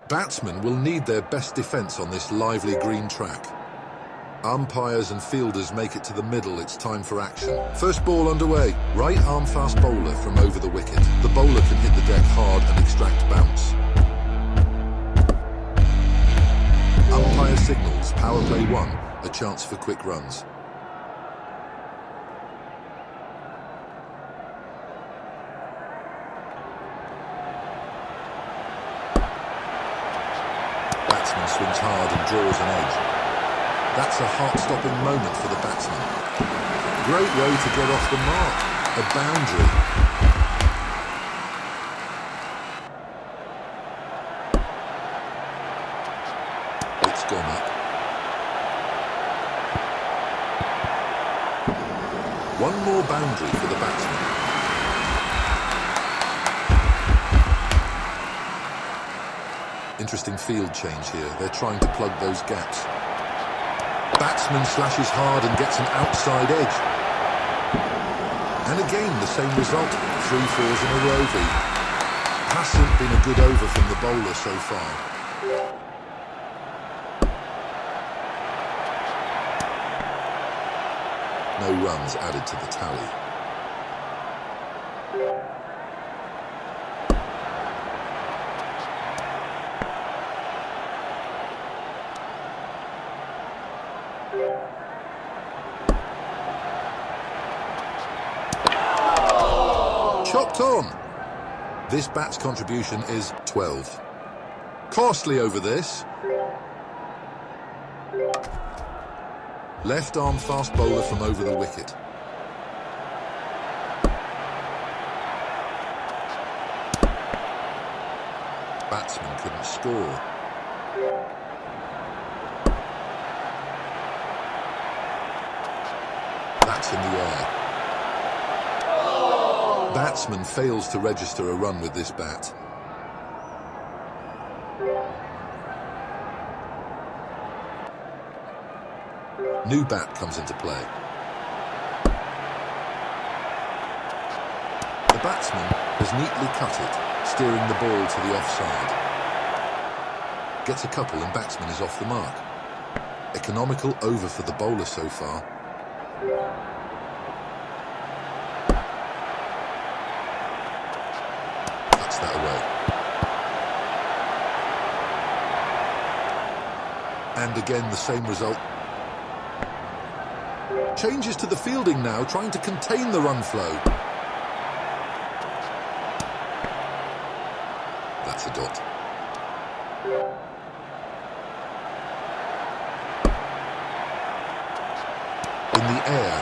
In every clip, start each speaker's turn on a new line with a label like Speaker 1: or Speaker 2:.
Speaker 1: Batsmen will need their best defence on this lively green track. Umpires and fielders make it to the middle. It's time for action. First ball underway. Right arm fast bowler from over the wicket. The bowler can hit the deck hard and extract bounce. Umpire signals power play 1, a chance for quick runs. Batsman swings hard and draws an edge. That's a heart-stopping moment for the batsman. Great way to get off the mark. A boundary. It's gone up. One more boundary for the batsman. Interesting field change here. They're trying to plug those gaps. Batsman slashes hard and gets an outside edge. And again, the same result. 3 fours in a row. Hasn't been a good over from the bowler so far. No runs added to the tally. Chopped on. This bat's contribution is 12. Costly over this. Left arm fast bowler from over the wicket. Batsman couldn't score. That's in the air. Batsman fails to register a run with this bat. New bat comes into play. The batsman has neatly cut it, steering the ball to the offside. Gets a couple and batsman is off the mark. Economical over for the bowler so far. Cuts that away. And again the same result. Changes to the fielding now, trying to contain the run flow. That's a dot. In the air.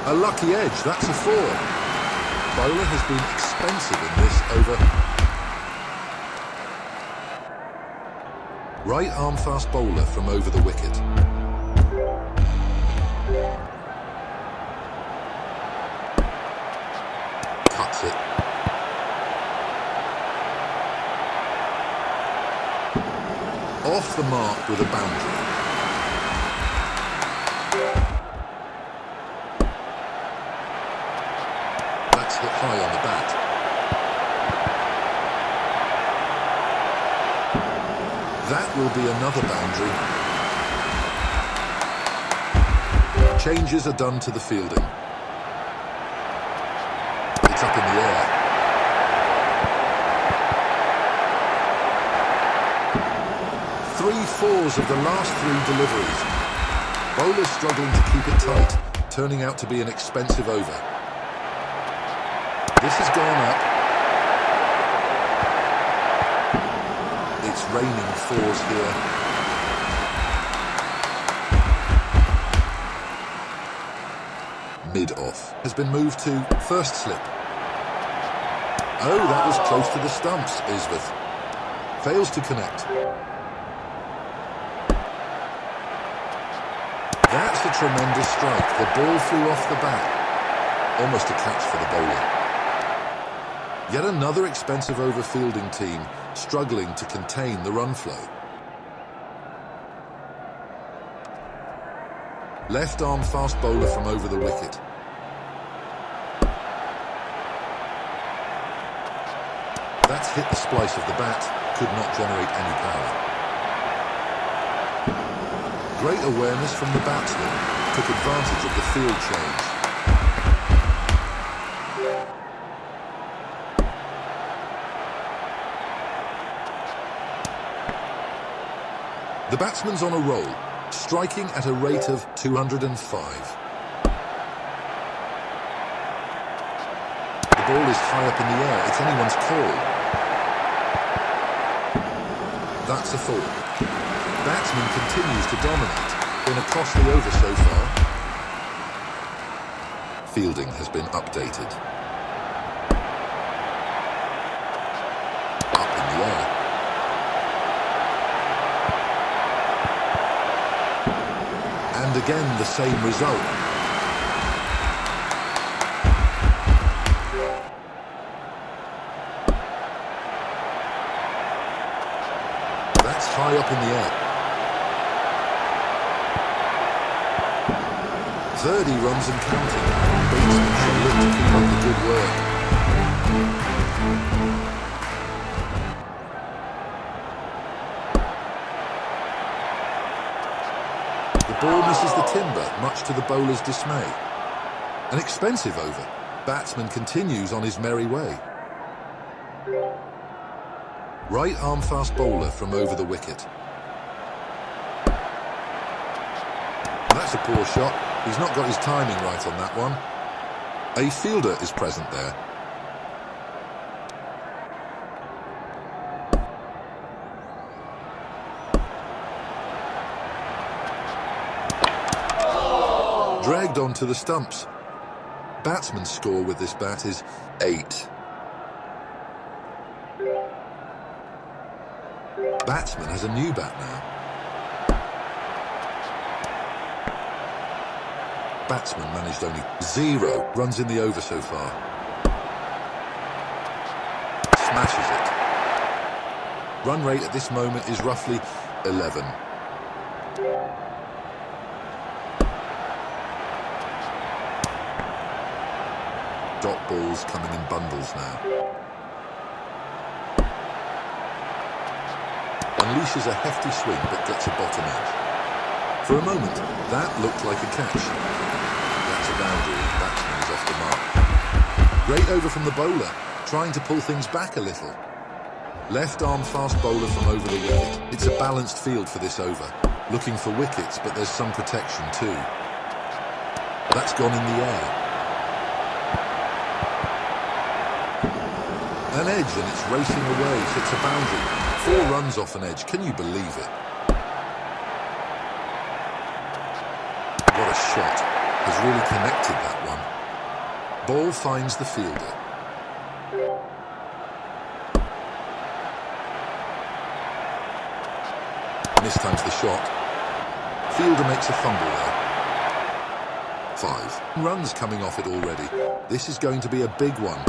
Speaker 1: A lucky edge, that's a 4. Bowler has been expensive in this over. Right arm fast bowler from over the wicket. Cuts it. Off the mark with a boundary. That's hit high on the bat. That will be another boundary. Changes are done to the fielding. It's up in the air. Three fours of the last 3 deliveries. Bowlers struggling to keep it tight, turning out to be an expensive over. This has gone up. It's raining 4s here. mid-off, has been moved to first slip. Oh, that was close to the stumps, Isveth. Fails to connect. That's a tremendous strike. The ball flew off the bat. Almost a catch for the bowler. Yet another expensive over fielding team struggling to contain the run flow. Left arm fast bowler from over the wicket. That's hit the splice of the bat, could not generate any power. Great awareness from the batsman, took advantage of the field change. The batsman's on a roll, striking at a rate of 205. The ball is high up in the air, it's anyone's call. That's a four. Batsman continues to dominate. Been a costly over so far. Fielding has been updated. Up in the air. And again, the same result. That's high up in the air. 30 runs and counting. Batsman should look to keep up the good work. The ball misses the timber, much to the bowler's dismay. An expensive over. Batsman continues on his merry way. Right arm fast bowler from over the wicket. That's a poor shot. He's not got his timing right on that one. A fielder is present there. Dragged onto the stumps. Batsman's score with this bat is 8. Batsman has a new bat now. Batsman managed only 0 runs in the over so far. Smashes it. Run rate at this moment is roughly 11. Dot balls coming in bundles now. Unleashes a hefty swing but gets a bottom edge. For a moment, that looked like a catch. That's a boundary and the batsman is off the mark. Great over from the bowler, trying to pull things back a little. Left arm fast bowler from over the wicket. It's a balanced field for this over. Looking for wickets, but there's some protection too. That's gone in the air. An edge and it's racing away, so it's a boundary. 4 runs off an edge, can you believe it? What a shot, has really connected that one. Ball finds the fielder. Mistimes the shot. Fielder makes a fumble there. 5 runs coming off it already. This is going to be a big one.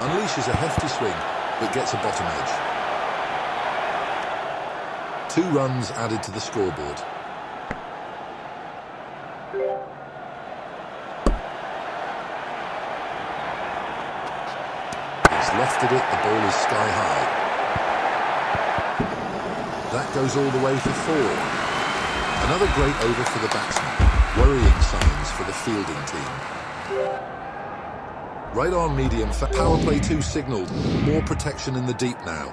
Speaker 1: Unleashes a hefty swing, but gets a bottom edge. 2 runs added to the scoreboard. He's lofted it, the ball is sky high. That goes all the way for 4. Another great over for the batsman. Worrying signs for the fielding team. Right on medium, power play 2 signalled. More protection in the deep now.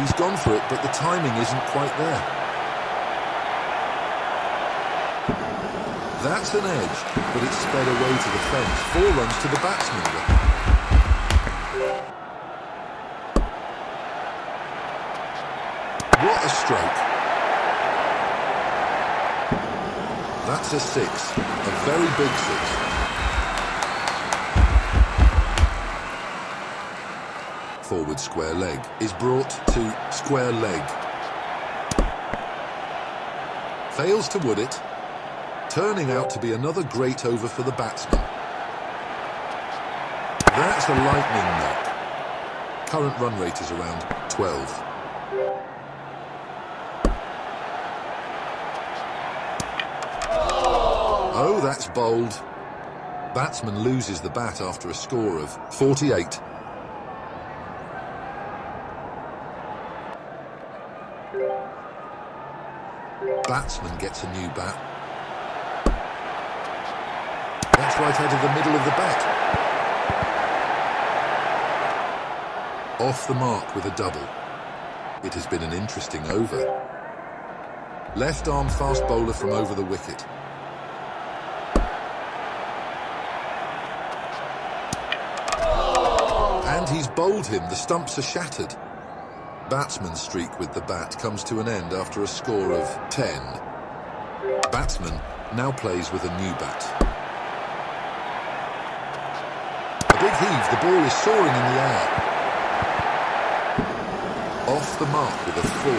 Speaker 1: He's gone for it, but the timing isn't quite there. That's an edge, but it's sped away to the fence. 4 runs to the batsman. What a stroke. That's a 6, a very big 6. Forward square leg is brought to square leg. Fails to wood it. Turning out to be another great over for the batsman. That's a lightning knock. Current run rate is around 12. Oh, that's bold. Batsman loses the bat after a score of 48. Batsman gets a new bat. That's right out of the middle of the bat. Off the mark with a double. It has been an interesting over. Left arm fast bowler from over the wicket. And he's bowled him. The stumps are shattered. Batsman's streak with the bat comes to an end after a score of 10. Batsman now plays with a new bat. A big heave, the ball is soaring in the air. Off the mark with a 4.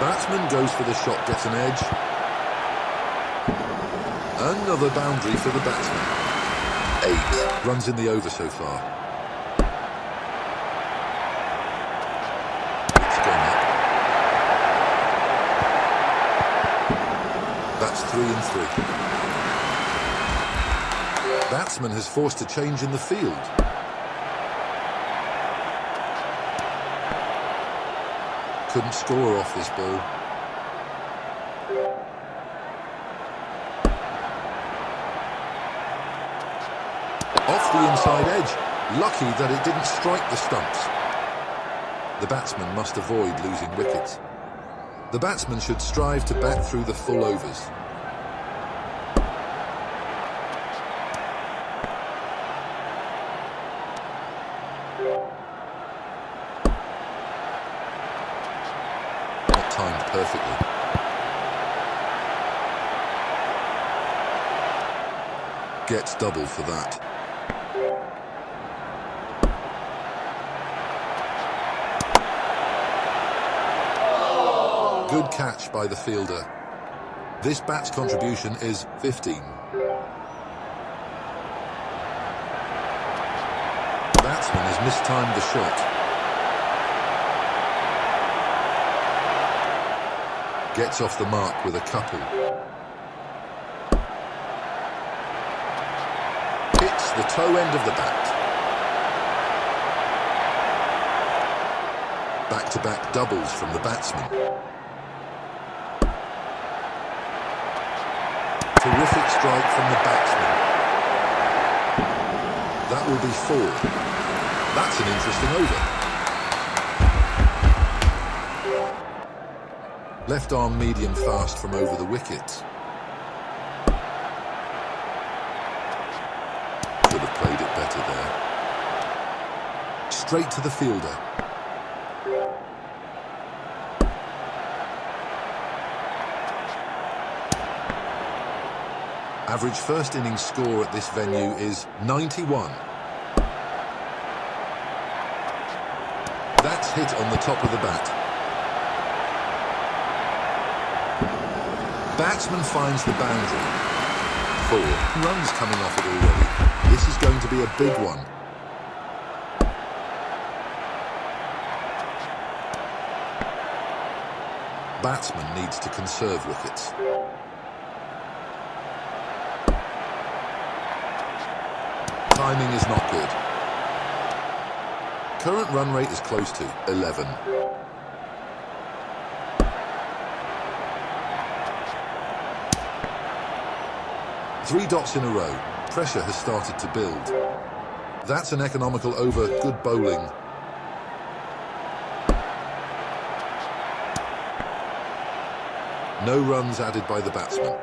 Speaker 1: Batsman goes for the shot, gets an edge. Another boundary for the batsman. 8 runs in the over so far. It's gone up. That's 3 and 3. Batsman has forced a change in the field. Couldn't score off this ball. Off the inside edge. Lucky that it didn't strike the stumps. The batsman must avoid losing wickets. The batsman should strive to bat through the full overs. Not timed perfectly. Gets double for that. Good catch by the fielder. This bat's contribution is 15. Batsman has mistimed the shot. Gets off the mark with a couple. Hits the toe end of the bat. Back-to-back doubles from the batsman. Terrific strike from the batsman. That will be 4. That's an interesting over. Left arm medium fast from over the wicket. Could have played it better there. Straight to the fielder. Average first innings score at this venue is 91. That's hit on the top of the bat. Batsman finds the boundary. 4 runs coming off it already. This is going to be a big one. Batsman needs to conserve wickets. Timing is not good. Current run rate is close to 11. Three dots in a row. Pressure has started to build. That's an economical over. Good bowling. No runs added by the batsman.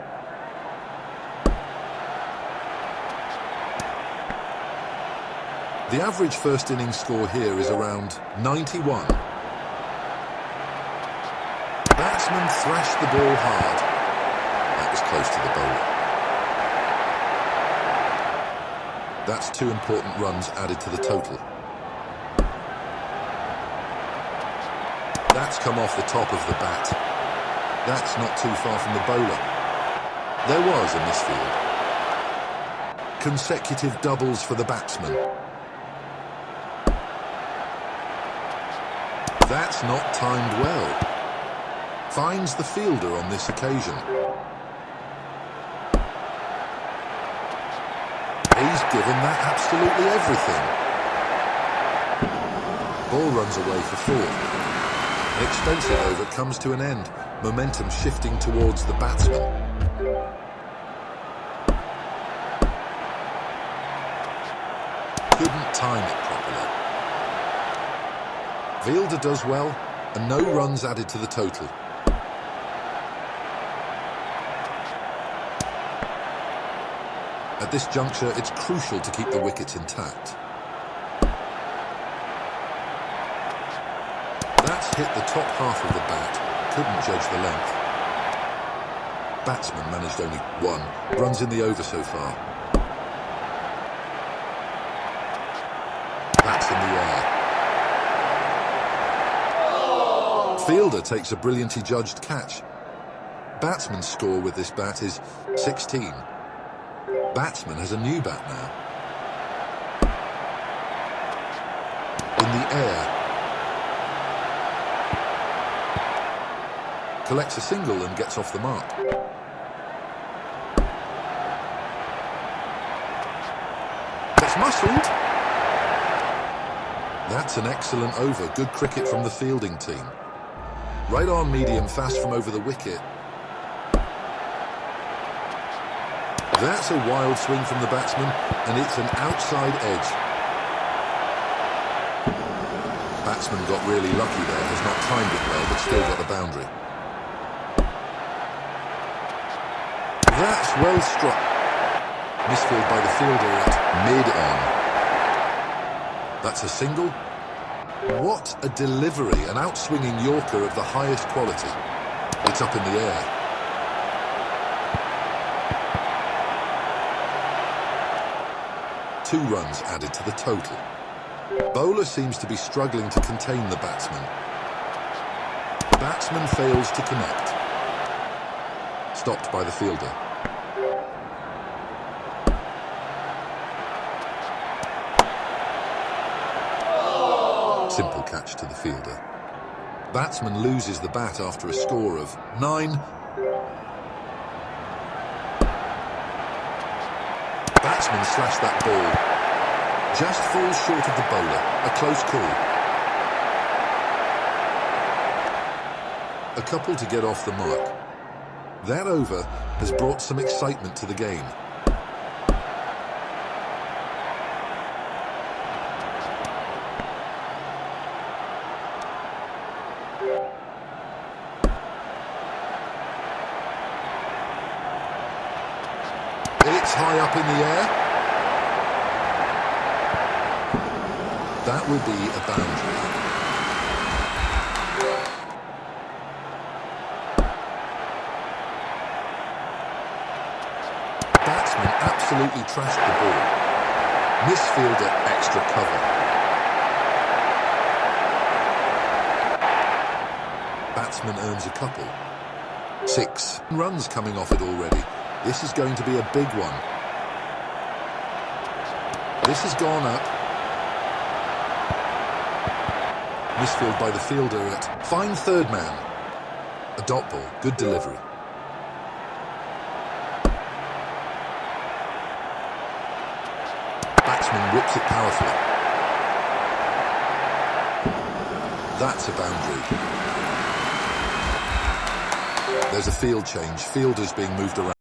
Speaker 1: The average first innings score here is around 91. Batsman thrashed the ball hard. That was close to the bowler. That's 2 important runs added to the total. That's come off the top of the bat. That's not too far from the bowler. There was a misfield. Consecutive doubles for the batsman. That's not timed well. Finds the fielder on this occasion. He's given that absolutely everything. Ball runs away for 4. An expensive over comes to an end. Momentum shifting towards the batsman. Couldn't time it properly. Fielder does well, and no runs added to the total. At this juncture, it's crucial to keep the wickets intact. That's hit the top half of the bat. Couldn't judge the length. Batsman managed only 1. Runs in the over so far. That's in the air. Fielder takes a brilliantly judged catch. Batsman's score with this bat is 16. Batsman has a new bat now. In the air. Collects a single and gets off the mark. That's muscled. That's an excellent over. Good cricket from the fielding team. Right on medium fast from over the wicket. That's a wild swing from the batsman, and it's an outside edge. Batsman got really lucky there, has not timed it well, but still got the boundary. That's well struck. Misfield by the fielder at mid-on. That's a single. What a delivery, an outswinging Yorker of the highest quality. It's up in the air. Two runs added to the total. Bowler seems to be struggling to contain the batsman. Batsman fails to connect. Stopped by the fielder. Simple catch to the fielder. Batsman loses the bat after a score of 9. Batsman slashed that ball. Just falls short of the bowler. A close call. A couple to get off the mark. That over has brought some excitement to the game. It's high up in the air. That will be a boundary. Batsman absolutely trashed the ball. Misfielder extra cover. Batsman earns a couple. 6 runs coming off it already. This is going to be a big one. This has gone up. Misfield by the fielder at fine third man. A dot ball, good delivery. Batsman whips it powerfully. That's a boundary. There's a field change. Fielders being moved around.